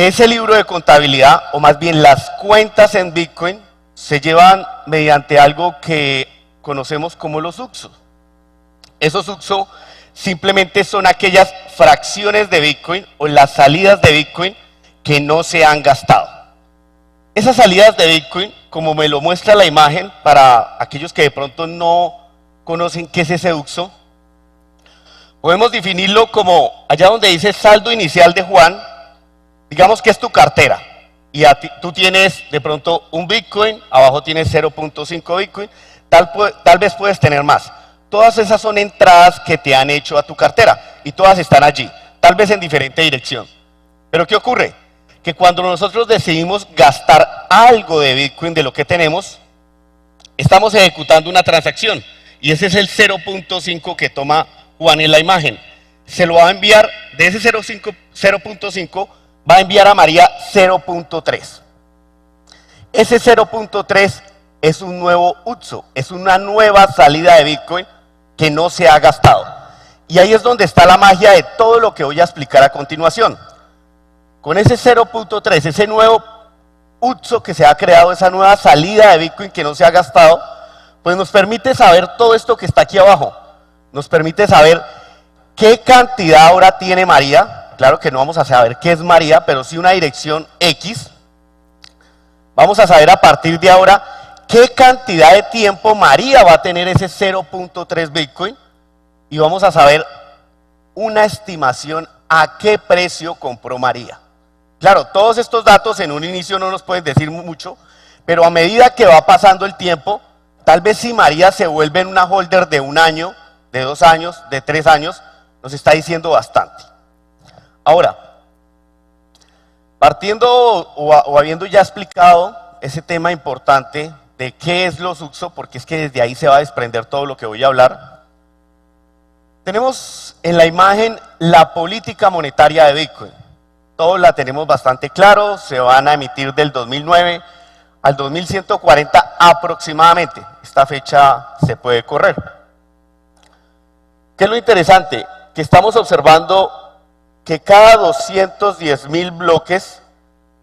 Ese libro de contabilidad, o más bien las cuentas en Bitcoin, se llevan mediante algo que conocemos como los UXO. Esos UXO simplemente son aquellas fracciones de Bitcoin o las salidas de Bitcoin que no se han gastado. Esas salidas de Bitcoin, como me lo muestra la imagen, para aquellos que de pronto no conocen qué es ese UXO, podemos definirlo como allá donde dice saldo inicial de Juan, digamos que es tu cartera y tú tienes de pronto un Bitcoin, abajo tienes 0.5 Bitcoin, tal vez puedes tener más. Todas esas son entradas que te han hecho a tu cartera y todas están allí, tal vez en diferente dirección. Pero ¿qué ocurre? Que cuando nosotros decidimos gastar algo de Bitcoin de lo que tenemos, estamos ejecutando una transacción y ese es el 0.5 que toma Juan en la imagen. Se lo va a enviar, de ese 0.5 va a enviar a María 0.3. Ese 0.3 es un nuevo UXO, es una nueva salida de Bitcoin que no se ha gastado. Y ahí es donde está la magia de todo lo que voy a explicar a continuación. Con ese 0.3, ese nuevo UXO que se ha creado, esa nueva salida de Bitcoin que no se ha gastado, pues nos permite saber todo esto que está aquí abajo. Nos permite saber qué cantidad ahora tiene María. Claro que no vamos a saber qué es María, pero sí una dirección X. Vamos a saber a partir de ahora qué cantidad de tiempo María va a tener ese 0.3 Bitcoin y vamos a saber una estimación a qué precio compró María. Claro, todos estos datos en un inicio no nos pueden decir mucho, pero a medida que va pasando el tiempo, tal vez si María se vuelve en una holder de 1 año, de 2 años, de 3 años, nos está diciendo bastante. Ahora, partiendo o habiendo ya explicado ese tema importante de qué es los UXO, porque es que desde ahí se va a desprender todo lo que voy a hablar, tenemos en la imagen la política monetaria de Bitcoin. Todos la tenemos bastante claro, se van a emitir del 2009 al 2140 aproximadamente. Esta fecha se puede correr. ¿Qué es lo interesante? Que estamos observando que cada 210.000 bloques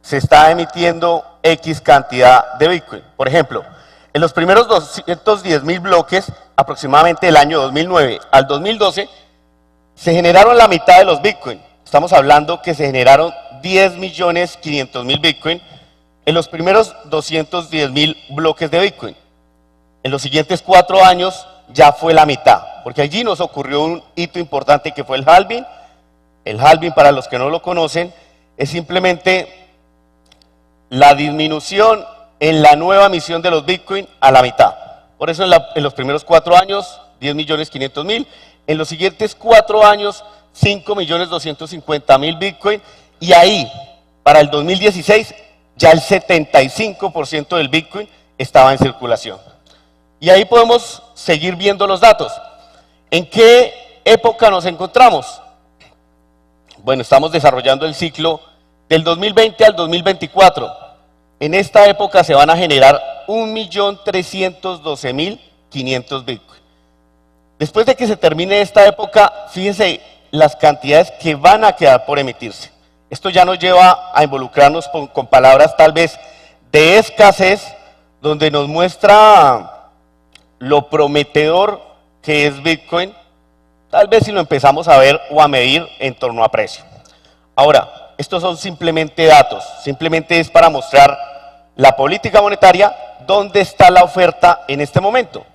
se está emitiendo X cantidad de Bitcoin. Por ejemplo, en los primeros 210.000 bloques, aproximadamente del año 2009 al 2012, se generaron la mitad de los Bitcoin. Estamos hablando que se generaron 10.500.000 Bitcoin en los primeros 210.000 bloques de Bitcoin. En los siguientes 4 años ya fue la mitad, porque allí nos ocurrió un hito importante que fue el halving. El halving, para los que no lo conocen, es simplemente la disminución en la nueva emisión de los Bitcoin a la mitad. Por eso en los primeros 4 años, 10.500.000. En los siguientes 4 años, 5.250.000 Bitcoin. Y ahí, para el 2016, ya el 75% del Bitcoin estaba en circulación. Y ahí podemos seguir viendo los datos. ¿En qué época nos encontramos? Bueno, estamos desarrollando el ciclo del 2020 al 2024. En esta época se van a generar 1.312.500 Bitcoin. Después de que se termine esta época, fíjense las cantidades que van a quedar por emitirse. Esto ya nos lleva a involucrarnos con palabras tal vez de escasez, donde nos muestra lo prometedor que es Bitcoin, tal vez si lo empezamos a ver o a medir en torno a precio. Ahora, estos son simplemente datos, simplemente es para mostrar la política monetaria, dónde está la oferta en este momento.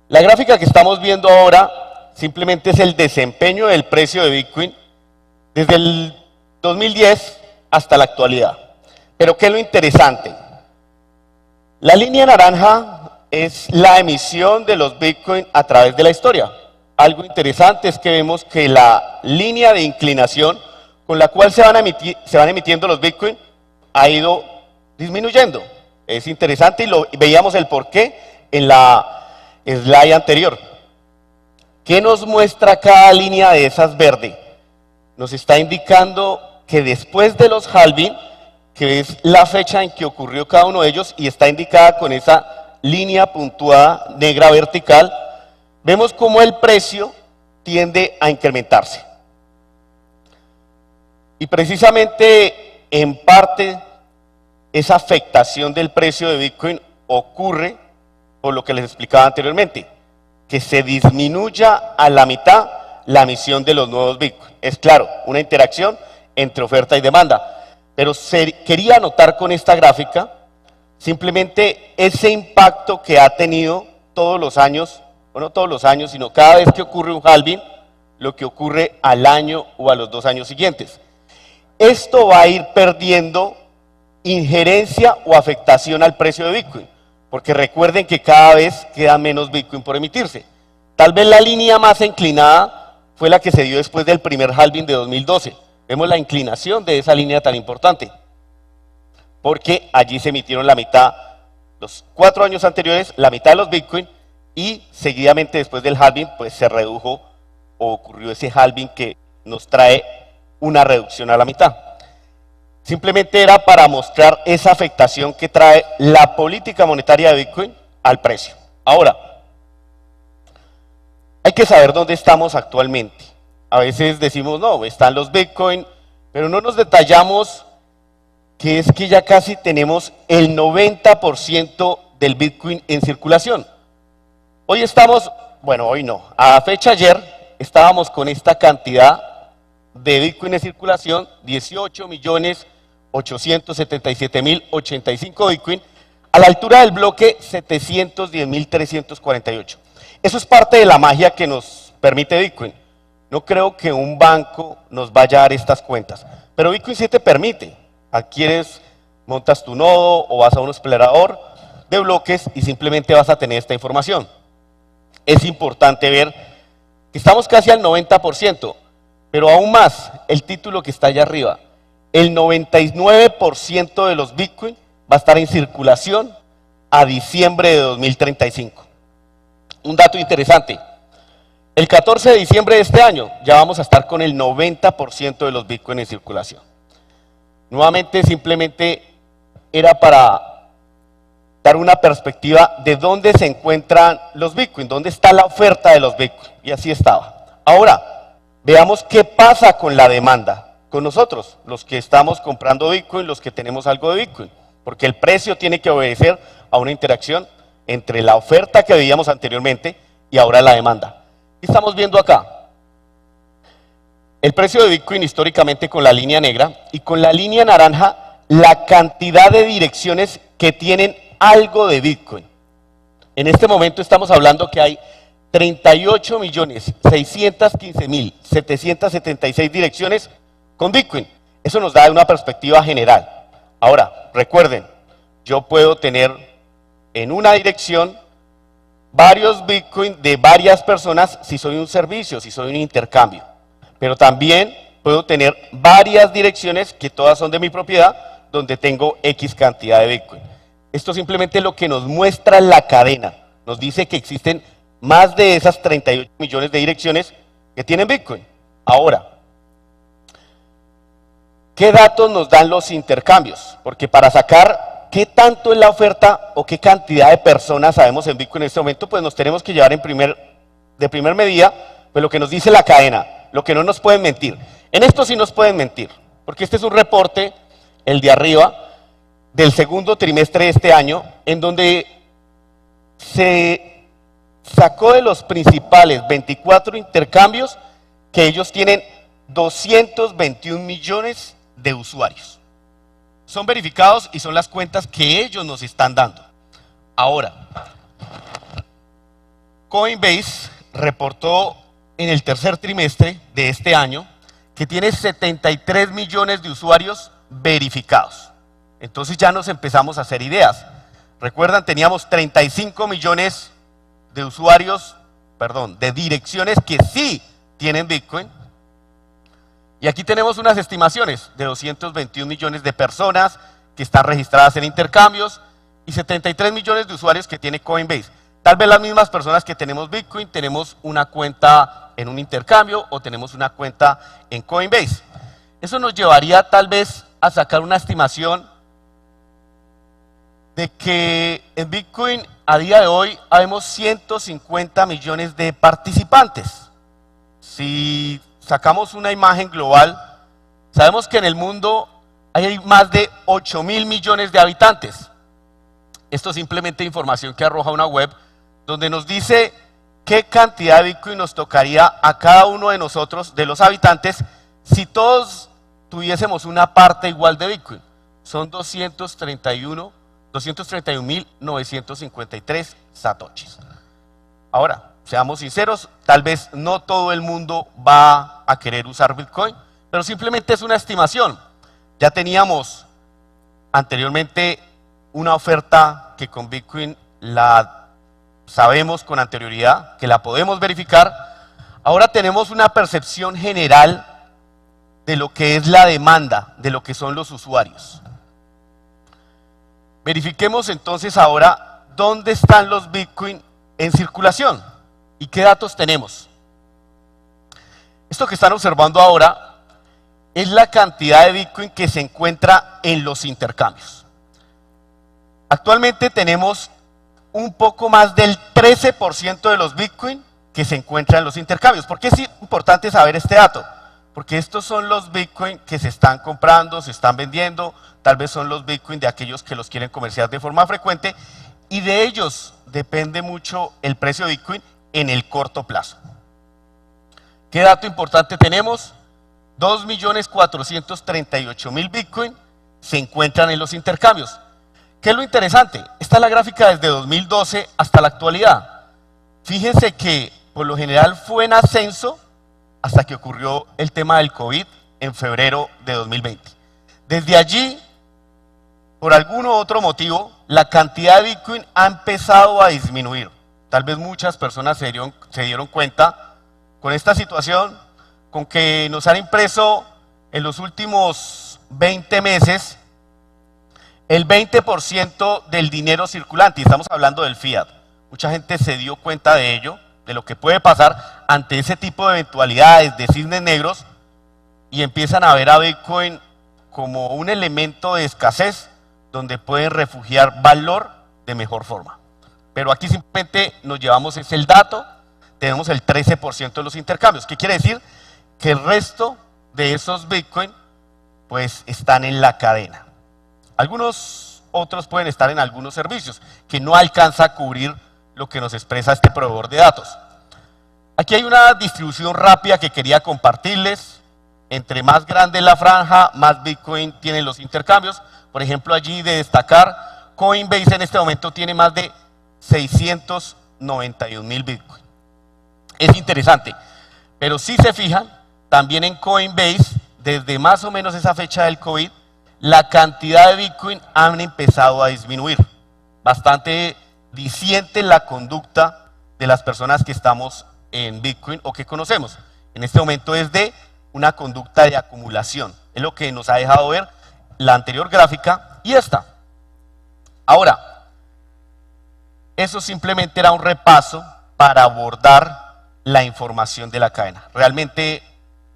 La gráfica que estamos viendo ahora simplemente es el desempeño del precio de Bitcoin desde el 2010 hasta la actualidad. Pero ¿qué es lo interesante? La línea naranja es la emisión de los Bitcoin a través de la historia. Algo interesante es que vemos que la línea de inclinación con la cual se van emitiendo los Bitcoin ha ido disminuyendo. Es interesante y veíamos el porqué en la slide anterior. ¿Qué nos muestra cada línea de esas verde? Nos está indicando que después de los halving, que es la fecha en que ocurrió cada uno de ellos y está indicada con esa línea puntuada negra vertical, vemos cómo el precio tiende a incrementarse. Y precisamente, en parte, esa afectación del precio de Bitcoin ocurre por lo que les explicaba anteriormente, que se disminuya a la mitad la emisión de los nuevos Bitcoin. Es claro, una interacción entre oferta y demanda, pero quería anotar con esta gráfica simplemente ese impacto que ha tenido todos los años, bueno, todos los años, sino cada vez que ocurre un halving, lo que ocurre al año o a los 2 años siguientes. Esto va a ir perdiendo injerencia o afectación al precio de Bitcoin, porque recuerden que cada vez queda menos Bitcoin por emitirse. Tal vez la línea más inclinada fue la que se dio después del primer halving de 2012. Vemos la inclinación de esa línea tan importante, porque allí se emitieron la mitad, los 4 años anteriores, la mitad de los Bitcoin, y seguidamente después del halving, pues se redujo o ocurrió ese halving que nos trae una reducción a la mitad. Simplemente era para mostrar esa afectación que trae la política monetaria de Bitcoin al precio. Ahora, hay que saber dónde estamos actualmente. A veces decimos, no, están los Bitcoin, pero no nos detallamos que es que ya casi tenemos el 90% del Bitcoin en circulación. Hoy estamos, bueno, hoy no, a fecha ayer estábamos con esta cantidad de Bitcoin en circulación, 18.877.085 Bitcoin, a la altura del bloque 710.348. Eso es parte de la magia que nos permite Bitcoin. No creo que un banco nos vaya a dar estas cuentas, pero Bitcoin sí te permite. Adquieres, montas tu nodo o vas a un explorador de bloques y simplemente vas a tener esta información. Es importante ver que estamos casi al 90%, pero aún más, el título que está allá arriba, el 99% de los Bitcoin va a estar en circulación a diciembre de 2035. Un dato interesante, el 14 de diciembre de este año ya vamos a estar con el 90% de los Bitcoin en circulación. Nuevamente, simplemente era para dar una perspectiva de dónde se encuentran los Bitcoin, dónde está la oferta de los Bitcoin, y así estaba. Ahora, veamos qué pasa con la demanda, con nosotros, los que estamos comprando Bitcoin, los que tenemos algo de Bitcoin, porque el precio tiene que obedecer a una interacción entre la oferta que veíamos anteriormente y ahora la demanda. ¿Qué estamos viendo acá? El precio de Bitcoin históricamente con la línea negra y con la línea naranja, la cantidad de direcciones que tienen algo de Bitcoin. En este momento estamos hablando que hay 38.615.776 direcciones con Bitcoin. Eso nos da una perspectiva general. Ahora, recuerden, yo puedo tener en una dirección varios Bitcoin de varias personas si soy un servicio, si soy un intercambio. Pero también puedo tener varias direcciones que todas son de mi propiedad, donde tengo X cantidad de Bitcoin. Esto simplemente es lo que nos muestra la cadena. Nos dice que existen más de esas 38 millones de direcciones que tienen Bitcoin. Ahora, ¿qué datos nos dan los intercambios? Porque para sacar qué tanto es la oferta o qué cantidad de personas sabemos en Bitcoin en este momento, pues nos tenemos que llevar de primer medida, pues lo que nos dice la cadena, lo que no nos pueden mentir. En esto sí nos pueden mentir, porque este es un reporte, el de arriba, del segundo trimestre de este año, en donde se sacó de los principales 24 intercambios que ellos tienen 221 millones de usuarios. Son verificados y son las cuentas que ellos nos están dando. Ahora, Coinbase reportó en el tercer trimestre de este año que tiene 73 millones de usuarios verificados. Entonces ya nos empezamos a hacer ideas. Recuerdan, teníamos 35 millones de usuarios, de direcciones que sí tienen Bitcoin. Y aquí tenemos unas estimaciones de 221 millones de personas que están registradas en intercambios y 73 millones de usuarios que tiene Coinbase. Tal vez las mismas personas que tenemos Bitcoin, tenemos una cuenta en un intercambio o tenemos una cuenta en Coinbase. Eso nos llevaría tal vez a sacar una estimación de que en Bitcoin a día de hoy habemos 150 millones de participantes. Si sacamos una imagen global, Sabemos que en el mundo hay más de 8.000 millones de habitantes. Esto es simplemente información que arroja una web donde nos dice qué cantidad de Bitcoin nos tocaría a cada uno de nosotros, de los habitantes, si todos tuviésemos una parte igual de Bitcoin. Son 231.953 satoshis. Ahora, seamos sinceros, tal vez no todo el mundo va a querer usar Bitcoin, pero simplemente es una estimación. Ya teníamos anteriormente una oferta que con Bitcoin la sabemos con anterioridad, que la podemos verificar. Ahora tenemos una percepción general de lo que es la demanda, de lo que son los usuarios. Verifiquemos entonces ahora dónde están los Bitcoin en circulación y qué datos tenemos. Esto que están observando ahora es la cantidad de Bitcoin que se encuentra en los intercambios. Actualmente tenemos un poco más del 13% de los Bitcoin que se encuentran en los intercambios. ¿Por qué es importante saber este dato? Porque estos son los Bitcoin que se están comprando, se están vendiendo, tal vez son los Bitcoin de aquellos que los quieren comerciar de forma frecuente, y de ellos depende mucho el precio de Bitcoin en el corto plazo. ¿Qué dato importante tenemos? 2.438.000 Bitcoin se encuentran en los intercambios. ¿Qué es lo interesante? Esta es la gráfica desde 2012 hasta la actualidad. Fíjense que por lo general fue en ascenso hasta que ocurrió el tema del COVID en febrero de 2020. Desde allí, por algún otro motivo, la cantidad de Bitcoin ha empezado a disminuir. Tal vez muchas personas se dieron cuenta con esta situación, con que nos han impreso en los últimos 20 meses el 20% del dinero circulante, y estamos hablando del fiat. Mucha gente se dio cuenta de ello, de lo que puede pasar ante ese tipo de eventualidades, de cisnes negros, y empiezan a ver a Bitcoin como un elemento de escasez donde pueden refugiar valor de mejor forma. Pero aquí simplemente nos llevamos ese el dato, tenemos el 13% de los intercambios. ¿Qué quiere decir? Que el resto de esos Bitcoin pues están en la cadena. Algunos otros pueden estar en algunos servicios que no alcanza a cubrir lo que nos expresa este proveedor de datos. Aquí hay una distribución rápida que quería compartirles. Entre más grande la franja, más Bitcoin tienen los intercambios. Por ejemplo, allí de destacar, Coinbase en este momento tiene más de 691.000 Bitcoin. Es interesante, pero si se fijan, también en Coinbase, desde más o menos esa fecha del COVID, la cantidad de Bitcoin han empezado a disminuir. Bastante diciente la conducta de las personas que estamos en Bitcoin o que conocemos. En este momento es de una conducta de acumulación. Es lo que nos ha dejado ver la anterior gráfica y esta. Ahora, eso simplemente era un repaso para abordar la información de la cadena. Realmente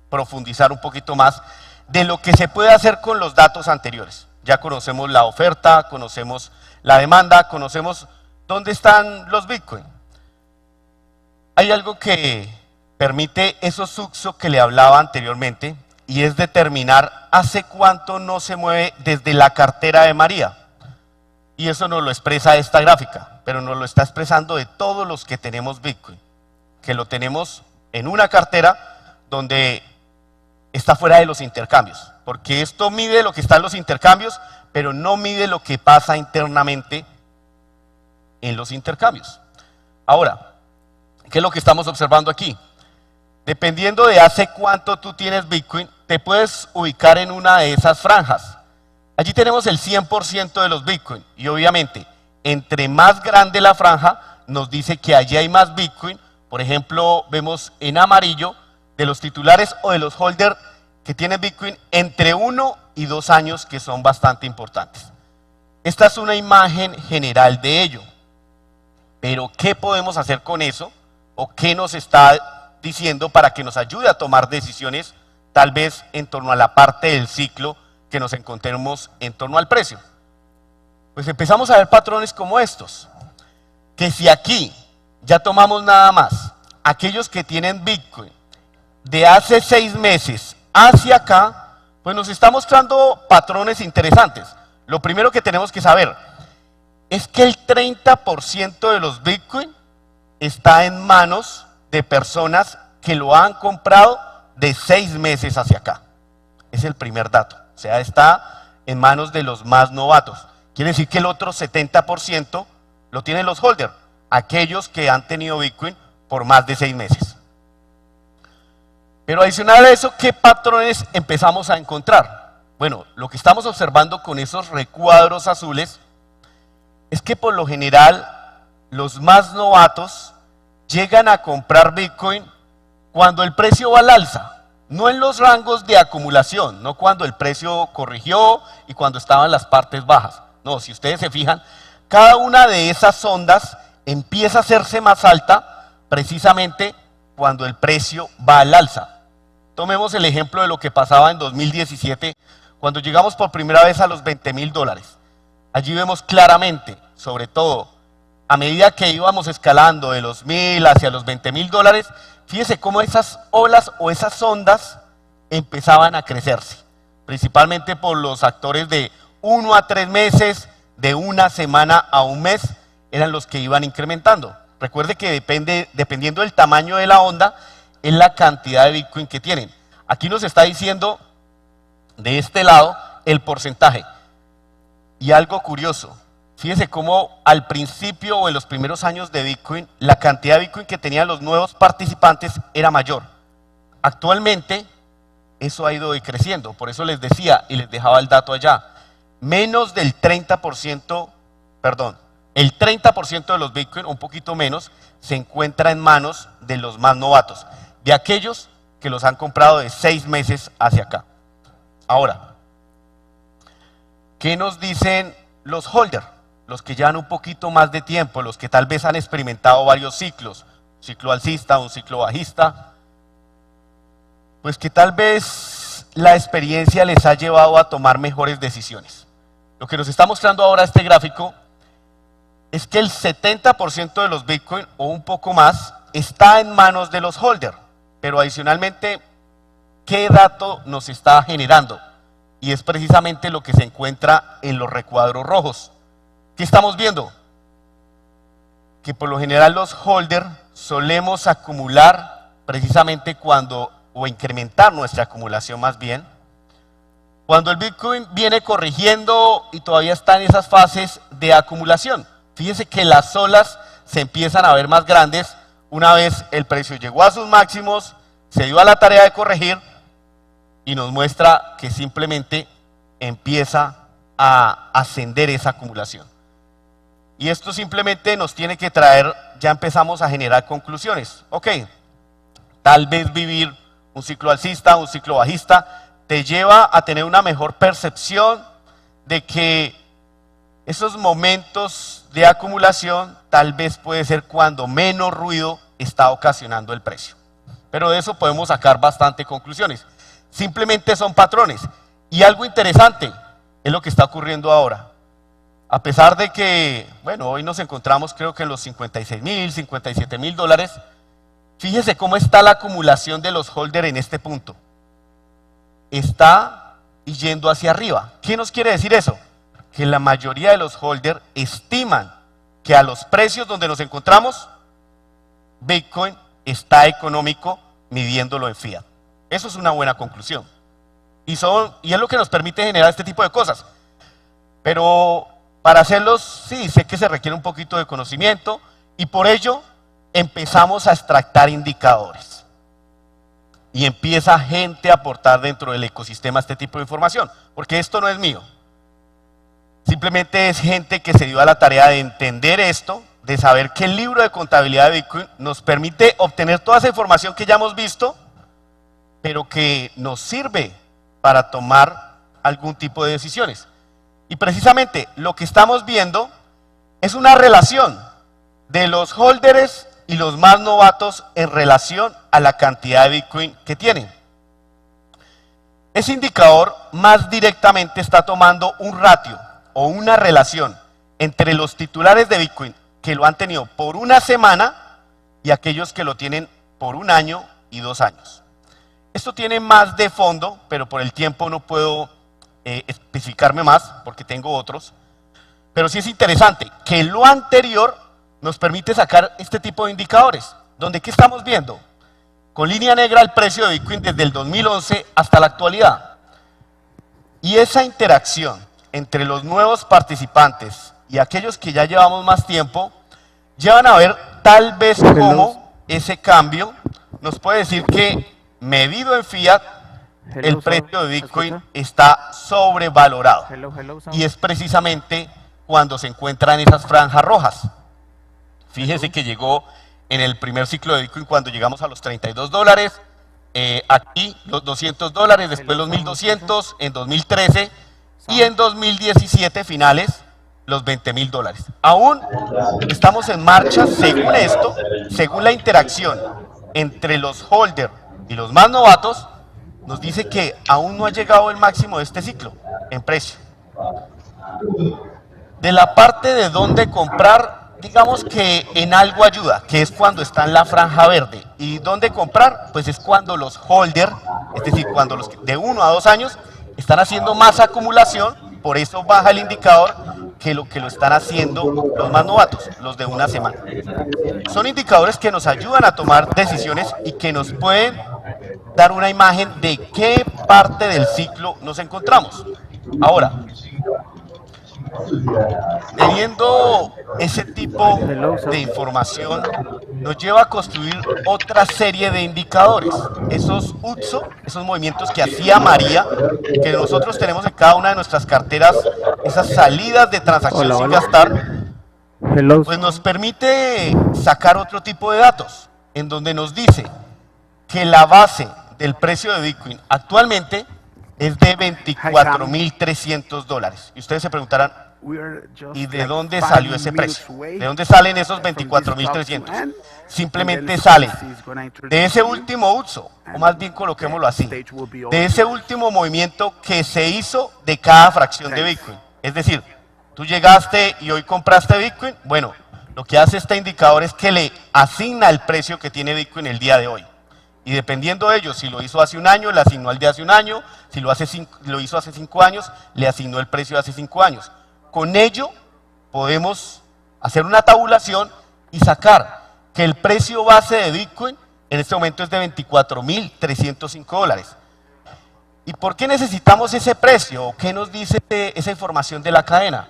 profundizar un poquito más de lo que se puede hacer con los datos anteriores. Ya conocemos la oferta, conocemos la demanda, conocemos dónde están los Bitcoin. Hay algo que permite esos suxo que le hablaba anteriormente y es determinar hace cuánto no se mueve desde la cartera de María. Y eso nos lo expresa esta gráfica, pero nos lo está expresando de todos los que tenemos Bitcoin, que lo tenemos en una cartera donde está fuera de los intercambios, porque esto mide lo que está en los intercambios, pero no mide lo que pasa internamente en los intercambios. Ahora, ¿qué es lo que estamos observando aquí? Dependiendo de hace cuánto tú tienes Bitcoin, te puedes ubicar en una de esas franjas. Allí tenemos el 100% de los Bitcoin y obviamente, entre más grande la franja, nos dice que allí hay más Bitcoin. Por ejemplo, vemos en amarillo de los titulares o de los holders que tienen Bitcoin entre 1 y 2 años, que son bastante importantes. Esta es una imagen general de ello. Pero, ¿qué podemos hacer con eso? ¿O qué nos está diciendo para que nos ayude a tomar decisiones, tal vez en torno a la parte del ciclo que nos encontremos en torno al precio? Pues empezamos a ver patrones como estos, que si aquí ya tomamos nada más aquellos que tienen Bitcoin de hace 6 meses hacia acá, Pues nos está mostrando patrones interesantes. Lo primero que tenemos que saber es que el 30% de los Bitcoin está en manos de personas que lo han comprado de 6 meses hacia acá. Es el primer dato. O sea, está en manos de los más novatos. Quiere decir que el otro 70% lo tienen los holders, aquellos que han tenido Bitcoin por más de 6 meses. Pero adicional a eso, ¿qué patrones empezamos a encontrar? Bueno, lo que estamos observando con esos recuadros azules es que por lo general los más novatos llegan a comprar Bitcoin cuando el precio va al alza, no en los rangos de acumulación, no cuando el precio corrigió y cuando estaban las partes bajas. No, si ustedes se fijan, cada una de esas ondas empieza a hacerse más alta precisamente cuando el precio va al alza. Tomemos el ejemplo de lo que pasaba en 2017, cuando llegamos por primera vez a los $20,000. Allí vemos claramente, sobre todo, a medida que íbamos escalando de los 1.000 hacia los $20,000, fíjese cómo esas olas o esas ondas empezaban a crecerse, principalmente por los actores de 1 a 3 meses, de una semana a un mes, eran los que iban incrementando. Recuerde que dependiendo del tamaño de la onda, es la cantidad de Bitcoin que tienen. Aquí nos está diciendo, de este lado, el porcentaje. Y algo curioso, fíjese cómo al principio o en los primeros años de Bitcoin, la cantidad de Bitcoin que tenían los nuevos participantes era mayor. Actualmente, eso ha ido decreciendo. Por eso les decía y les dejaba el dato allá. Menos del 30%, perdón, el 30% de los Bitcoin, un poquito menos, se encuentra en manos de los más novatos, de aquellos que los han comprado de 6 meses hacia acá. Ahora, ¿qué nos dicen los holders? Los que llevan un poquito más de tiempo, los que tal vez han experimentado varios ciclos, un ciclo alcista, un ciclo bajista, pues que tal vez la experiencia les ha llevado a tomar mejores decisiones. Lo que nos está mostrando ahora este gráfico es que el 70% de los Bitcoin o un poco más está en manos de los holders, pero adicionalmente, ¿qué dato nos está generando? Y es precisamente lo que se encuentra en los recuadros rojos. ¿Qué estamos viendo? Que por lo general los holders solemos acumular precisamente cuando, o incrementar nuestra acumulación más bien, cuando el Bitcoin viene corrigiendo y todavía está en esas fases de acumulación. Fíjese que las olas se empiezan a ver más grandes una vez el precio llegó a sus máximos, se dio a la tarea de corregir y nos muestra que simplemente empieza a ascender esa acumulación. Y esto simplemente nos tiene que traer, ya empezamos a generar conclusiones. Ok, tal vez vivir un ciclo alcista, un ciclo bajista, te lleva a tener una mejor percepción de que esos momentos de acumulación tal vez puede ser cuando menos ruido está ocasionando el precio. Pero de eso podemos sacar bastante conclusiones. Simplemente son patrones. Y algo interesante es lo que está ocurriendo ahora. A pesar de que, bueno, hoy nos encontramos creo que en los $56,000, $57,000, fíjese cómo está la acumulación de los holders en este punto. Está yendo hacia arriba. ¿Qué nos quiere decir eso? Que la mayoría de los holders estiman que a los precios donde nos encontramos, Bitcoin está económico midiéndolo en fiat. Eso es una buena conclusión. Y es lo que nos permite generar este tipo de cosas. Pero para hacerlos, sí, sé que se requiere un poquito de conocimiento y por ello empezamos a extractar indicadores. Y empieza gente a aportar dentro del ecosistema este tipo de información, porque esto no es mío. Simplemente es gente que se dio a la tarea de entender esto, de saber que el libro de contabilidad de Bitcoin nos permite obtener toda esa información que ya hemos visto, pero que nos sirve para tomar algún tipo de decisiones. Y precisamente lo que estamos viendo es una relación de los holders y los más novatos en relación a la cantidad de Bitcoin que tienen. Ese indicador más directamente está tomando un ratio o una relación entre los titulares de Bitcoin que lo han tenido por una semana y aquellos que lo tienen por 1 año y 2 años. Esto tiene más de fondo, pero por el tiempo no puedo especificarme más, porque tengo otros. Pero sí es interesante que lo anterior nos permite sacar este tipo de indicadores, donde ¿qué estamos viendo? Con línea negra el precio de Bitcoin desde el 2011 hasta la actualidad. Y esa interacción entre los nuevos participantes y aquellos que ya llevamos más tiempo, llevan a ver tal vez cómo ese cambio nos puede decir que, medido en fiat, el precio de Bitcoin está sobrevalorado. Y es precisamente cuando se encuentran esas franjas rojas. Fíjese que llegó en el primer ciclo de Bitcoin cuando llegamos a los $32, aquí los $200, después los 1.200, en 2013 y en 2017 finales los $20.000. Aún estamos en marcha según esto, según la interacción entre los holders y los más novatos, nos dice que aún no ha llegado el máximo de este ciclo en precio. De la parte de dónde comprar, digamos que en algo ayuda, que es cuando está en la franja verde. ¿Y dónde comprar? Pues es cuando los holders, es decir, cuando los de 1 a 2 años están haciendo más acumulación, por eso baja el indicador que lo están haciendo los más novatos, los de una semana. Son indicadores que nos ayudan a tomar decisiones y que nos pueden dar una imagen de qué parte del ciclo nos encontramos. Ahora, teniendo ese tipo de información, nos lleva a construir otra serie de indicadores. Esos UTSO, esos movimientos que hacía María, que nosotros tenemos en cada una de nuestras carteras, esas salidas de transacción sin gastar, pues nos permite sacar otro tipo de datos, en donde nos dice que la base del precio de Bitcoin actualmente es de $24.300. Y ustedes se preguntarán, ¿y de dónde salió ese precio? ¿De dónde salen esos 24.300? Simplemente salen de ese último uso, o más bien coloquémoslo así, de ese último movimiento que se hizo de cada fracción de Bitcoin. Es decir, tú llegaste y hoy compraste Bitcoin, bueno, lo que hace este indicador es que le asigna el precio que tiene Bitcoin el día de hoy. Y dependiendo de ello, si lo hizo hace un año, le asignó al de hace un año, si lo hizo hace 5 años, le asignó el precio de hace 5 años. Con ello podemos hacer una tabulación y sacar que el precio base de Bitcoin en este momento es de $24.305. ¿Y por qué necesitamos ese precio? ¿Qué nos dice esa información de la cadena?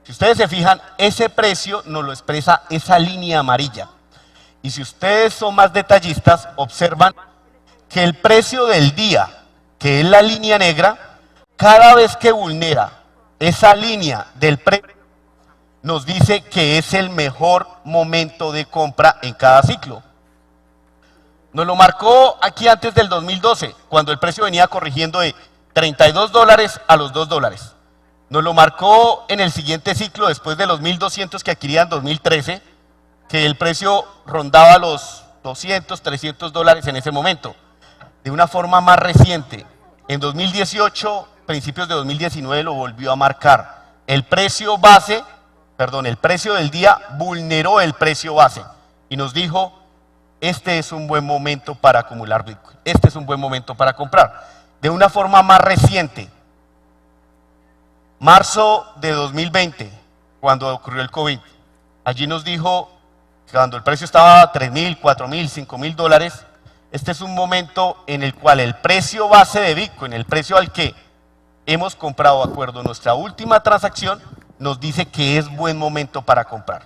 Si ustedes se fijan, ese precio nos lo expresa esa línea amarilla. Y si ustedes son más detallistas, observan que el precio del día, que es la línea negra, cada vez que vulnera esa línea del precio, nos dice que es el mejor momento de compra en cada ciclo. Nos lo marcó aquí antes del 2012, cuando el precio venía corrigiendo de $32 a los $2. Nos lo marcó en el siguiente ciclo, después de los 1.200 que adquirían en 2013, que el precio rondaba los $200, $300 en ese momento. De una forma más reciente, en 2018, principios de 2019 lo volvió a marcar. El precio base, perdón, el precio del día vulneró el precio base y nos dijo, este es un buen momento para acumular Bitcoin, este es un buen momento para comprar. De una forma más reciente, marzo de 2020, cuando ocurrió el COVID, allí nos dijo, cuando el precio estaba a $3.000, $4.000, $5.000, este es un momento en el cual el precio base de Bitcoin, el precio al que hemos comprado de acuerdo a nuestra última transacción, nos dice que es buen momento para comprar.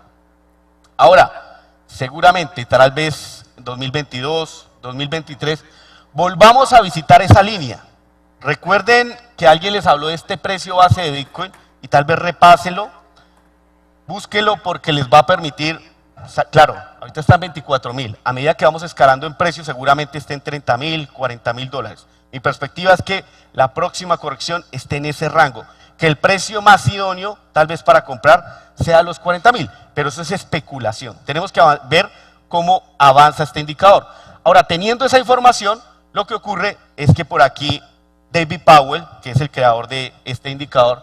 Ahora, seguramente, tal vez 2022, 2023, volvamos a visitar esa línea. Recuerden que alguien les habló de este precio base de Bitcoin y tal vez repásenlo, búsquelo porque les va a permitir. Claro, ahorita están $24.000. A medida que vamos escalando en precio, seguramente esté en $30.000, $40.000. Mi perspectiva es que la próxima corrección esté en ese rango. Que el precio más idóneo, tal vez para comprar, sea los $40.000. Pero eso es especulación. Tenemos que ver cómo avanza este indicador. Ahora, teniendo esa información, lo que ocurre es que por aquí David Powell, que es el creador de este indicador,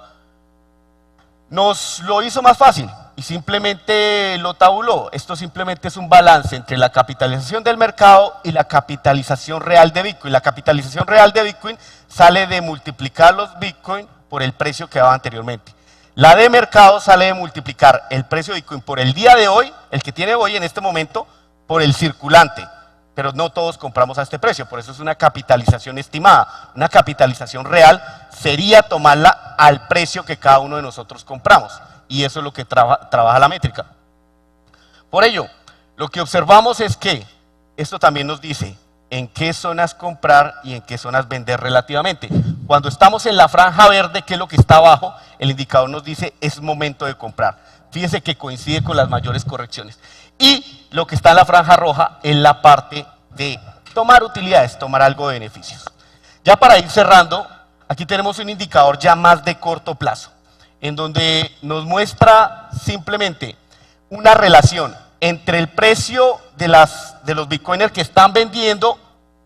nos lo hizo más fácil. y simplemente lo tabuló. Esto simplemente es un balance entre la capitalización del mercado y la capitalización real de Bitcoin. La capitalización real de Bitcoin sale de multiplicar los Bitcoin por el precio que daba anteriormente. La de mercado sale de multiplicar el precio de Bitcoin por el día de hoy, el que tiene hoy en este momento, por el circulante. Pero no todos compramos a este precio, por eso es una capitalización estimada. Una capitalización real sería tomarla al precio que cada uno de nosotros compramos. Y eso es lo que trabaja la métrica. Por ello, lo que observamos es que esto también nos dice en qué zonas comprar y en qué zonas vender relativamente. Cuando estamos en la franja verde, que es lo que está abajo, el indicador nos dice es momento de comprar. Fíjense que coincide con las mayores correcciones. Y lo que está en la franja roja es la parte de tomar utilidades, tomar algo de beneficios. Ya para ir cerrando, aquí tenemos un indicador ya más de corto plazo, en donde nos muestra simplemente una relación entre el precio de los bitcoiners que están vendiendo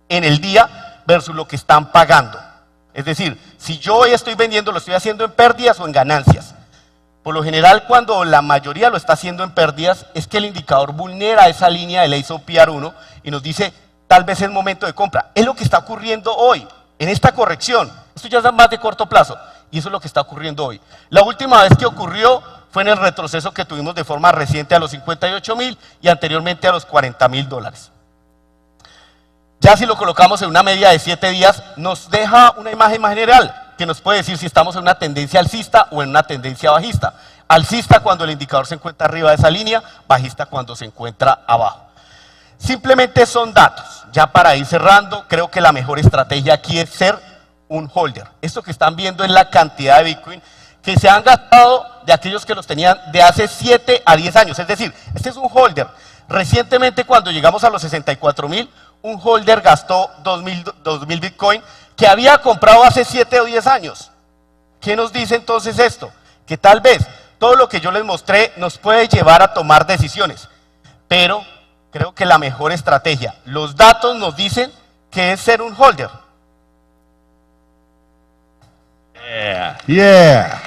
en el día versus lo que están pagando. Es decir, si yo hoy estoy vendiendo, ¿lo estoy haciendo en pérdidas o en ganancias? Por lo general, cuando la mayoría lo está haciendo en pérdidas, es que el indicador vulnera esa línea del ASOPR1 y nos dice, tal vez es momento de compra. Es lo que está ocurriendo hoy, en esta corrección. Esto ya es más de corto plazo, y eso es lo que está ocurriendo hoy. La última vez que ocurrió fue en el retroceso que tuvimos de forma reciente a los 58.000 y anteriormente a los $40.000. Ya si lo colocamos en una media de 7 días, nos deja una imagen más general, que nos puede decir si estamos en una tendencia alcista o en una tendencia bajista. Alcista cuando el indicador se encuentra arriba de esa línea, bajista cuando se encuentra abajo. Simplemente son datos. Ya para ir cerrando, creo que la mejor estrategia aquí es ser un holder. Esto que están viendo es la cantidad de Bitcoin que se han gastado de aquellos que los tenían de hace 7 a 10 años. Es decir, este es un holder. Recientemente, cuando llegamos a los 64.000, un holder gastó 2.000 Bitcoin que había comprado hace 7 o 10 años. ¿Qué nos dice entonces esto? Que tal vez todo lo que yo les mostré nos puede llevar a tomar decisiones, pero creo que la mejor estrategia, los datos nos dicen que es ser un holder. Yeah.